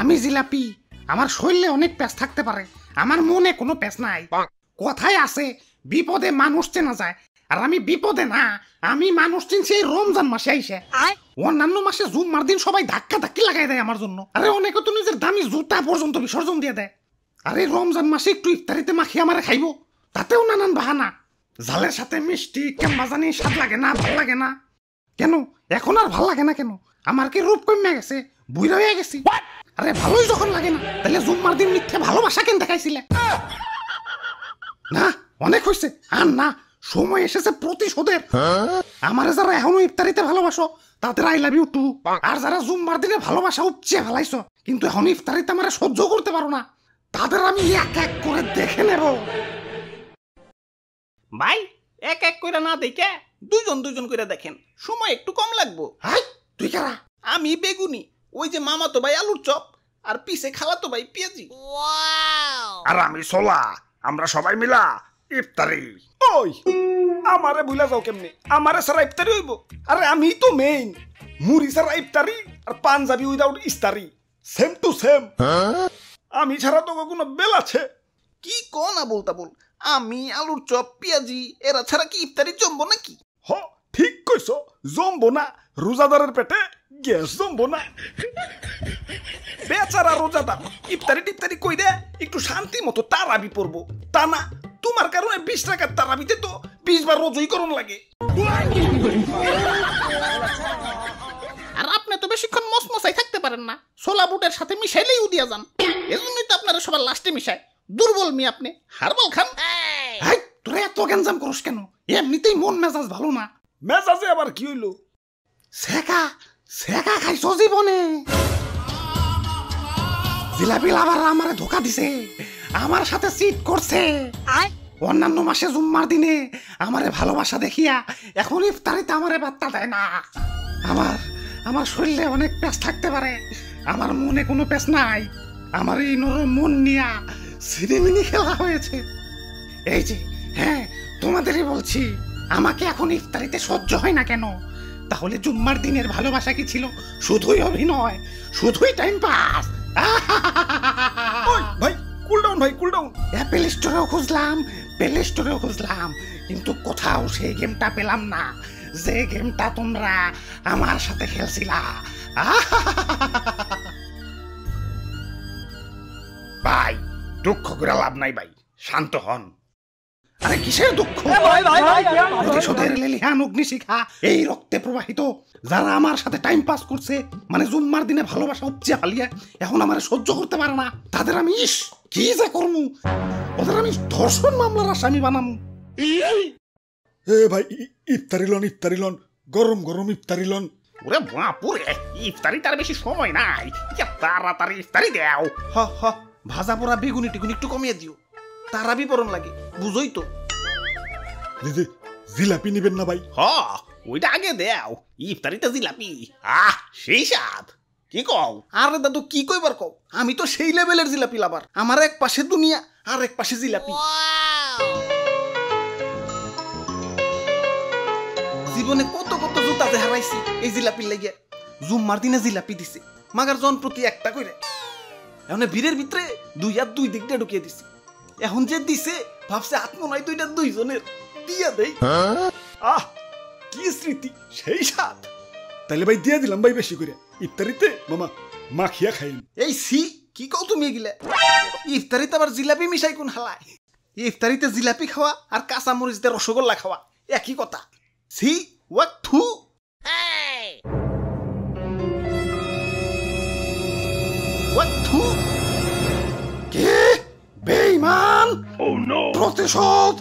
আমি জিলাপি, আমার শরীরে অনেক প্যাঁচ থাকতে পারে, আমার মনে কোনো প্যাঁচ নাই। কথায় আছে বিপদে মানুষ চেনা যায়, আর আমি বিপদে না, আমি মানুষ চিনছি এই রমজান মাসে আইসে। অন্যান্য মাসে জুম্মার দিন সবাই ধাক্কা ধাক্কি লাগাই দেয় আমার জন্য, আরে অনেকে তো নিজের দামি জুতা পর্যন্ত বিসর্জন দিয়ে দেয়। আরে রমজান মাসে একটু ইফতারিতে মাখিয়ে আমারে খাইবো, তাতেও নানান বাহানা। ঝালের সাথে মিষ্টি কেমবা জানি স্বাদ লাগে না, ভাল লাগে না। কেন এখন আর ভাল লাগে না কেন? আমার কি রূপ কমে গেছে, বুইড়া হয়ে গেছি? আরে ভালোই যখন লাগে না, তাহলে জুম্মার দিন মিথ্যে ভালোবাসা কেন দেখাইছিলে? না অনেক হয়েছে, আর না, সময় এসেছে প্রতিশোধের। আমারে যারা এখনো ইফতারিতে ভালোবাসো তাদের আই লাভ ইউ টু, আর যারা জুম্মার দিনে ভালোবাসা উপচে ফেলাইছো কিন্তু এখন ইফতারিতে আমারে সহ্য করতে পারো না, তাদের আমি এক এক করে দেখে নেব। ভাই এক এক করে না দেখে দুজন দুজন করে দেখেন, সময় একটু কম লাগবো। হাই তুই কারা? আমি বেগুনি, ওই যে মামাতো ভাই আলুর চপ, আর পিছে খালাতো ভাই পেঁয়াজি। আর আমি সোলা, আমরা সবাই মিলা ইফতারি। ওই আমারে ভুলা যাও কেমনে? আমারে সারা ইফতারি হইব? আরে আমি তো মেইন, মুড়ি সারা ইফতারি আর পাঞ্জাবি উইদাউট ইস্তারি, সেম টু সেম। আমি ছাড়া তো কোনো বেল আছে? কি কোন আবুল তাবুল, আমি আলুর চপ পেঁয়াজি এরা ছাড়া কি ইফতারি জমবো নাকি? হ ঠিক কইছ, জমবো না, রোজাদারের পেটে গ্যাস জমবো না। বেচারা রোজাদার ইফতারি টিফতারি কই দে একটু শান্তি মতো তারাবি পড়বো, তা না তোমার কারণে 20 টাকার তারাবিতে তো 20 বার রোজই করণ লাগে। আর আপনি তো বেশিক্ষণ মসমসাই থাকতে পারেন না, ছোলা বুটের সাথে মিশাইলেই উদিয়া যান। এজন্যই তো আপনারা সবার লাস্টে মিশায়। দুর্বল মি আপনি, হারবাল খান। হাই তোরা এত গ্যাঞ্জাম করস কেন? এমনিতেই মন মেজাজ ভালো না। মেজাজে আবার কি হইলো? সেকা সেকা খাইছো জীবনে? জিলাপি লাভার আমারে ধোকা দিছে, আমার সাথে চিট করছে। অন্যান্য মাসে জুম্মার দিনে আমারে ভালোবাসা দেখিয়া এখন ইফতারিতে আমারে বার্তা দেয় না। আমার শরীরে অনেক প্যাঁচ থাকতে পারে, আমার মনে কোনো প্যাঁচ নাই। আমার এই নরম মন নিয়া সিনেমিনি খেলা হয়েছে। এই যে হ্যাঁ তোমাদেরই বলছি, আমাকে এখন ইফতারিতে সহ্য হয় না কেন? তাহলে জুম্মার দিনের ভালোবাসা কি ছিল শুধুই অভিনয়, শুধুই টাইম পাস? ভাই কুল ডাউন, ভাই কুল ডাউন। অ্যাপেল স্টোরেও খুঁজলাম, প্লে স্টোরেও খুঁজলাম, কিন্তু কোথাও সেই গেমটা পেলাম না যে গেমটা তোমরা আমার সাথে খেলছিলা। ভাই দুঃখ করে লাভ নাই ভাই, শান্ত হন। আরে কিসের দুঃখ? প্রতিশোধের লেলিহান অগ্নিশিখা এই রক্তে প্রবাহিত। যারা আমার সাথে টাইম পাস করছে, মানে জুম্মার দিনে ভালোবাসা উপচে ফালিয়া এখন আমার সহ্য করতে পারে না, তাদের আমি কি যে করমু, ওদের আমি ধর্ষণ মামলার আসামি বানামু। এ ভাই ইফতারি লন, ইফতারি লন, গরম গরম ইফতারি লন। ওরে বাপুরে, ইফতারি তার বেশি সময় নাই, তাড়াতাড়ি ইফতারি দেও। হ হ, ভাজা পোড়া বেগুনি টিগুনি একটু কমিয়ে দিও, তারাবি পরন লাগে, বুঝোই তো। দিদি জিলাপি নিবেন না ভাই? হ ওইটা আগে দেও, ইফতারিতে জিলাপি, সেই স্বাদ। কি কও? আরে দাদু কি কইবার কও, আমি তো সেই লেভেলের জিলাপি লাভার। আমার এক পাশে দুনিয়া আর এক পাশে জিলাপি। জীবনে কত কত জুতাতে হারাইছি এই জিলাপির লাগিয়া। জুম্মার দিনে জিলাপি দিছে মাগার জন প্রতি একটা কইরে, এখন ভিড়ের ভিতরে 2 হাত 2 দিক দিয়ে ঢুকিয়ে দিছি। এখন যে দিছে ভাবছে আত্মনয় দুইটা দুইজনের দিয়া দেই। আহ কি স্মৃতি, সেই সাথ। তাহলে ভাই দিয়া দিলাম ভাই বেশি করে, ইফতারিতে মামা মাখিয়া খাইন। এই সি কি কও তুমি এগুলা? ইফতারিতে আবার জিলাপি মিশাই কোন হালায়? ইফতারিতে জিলাপি খাওয়া আর কাঁচা মরিচ দিয়ে রসগোল্লা খাওয়া একই কথা। সি ওয়াক থু। ওয়াক থু। কে বেঈমান? প্রতিশোধ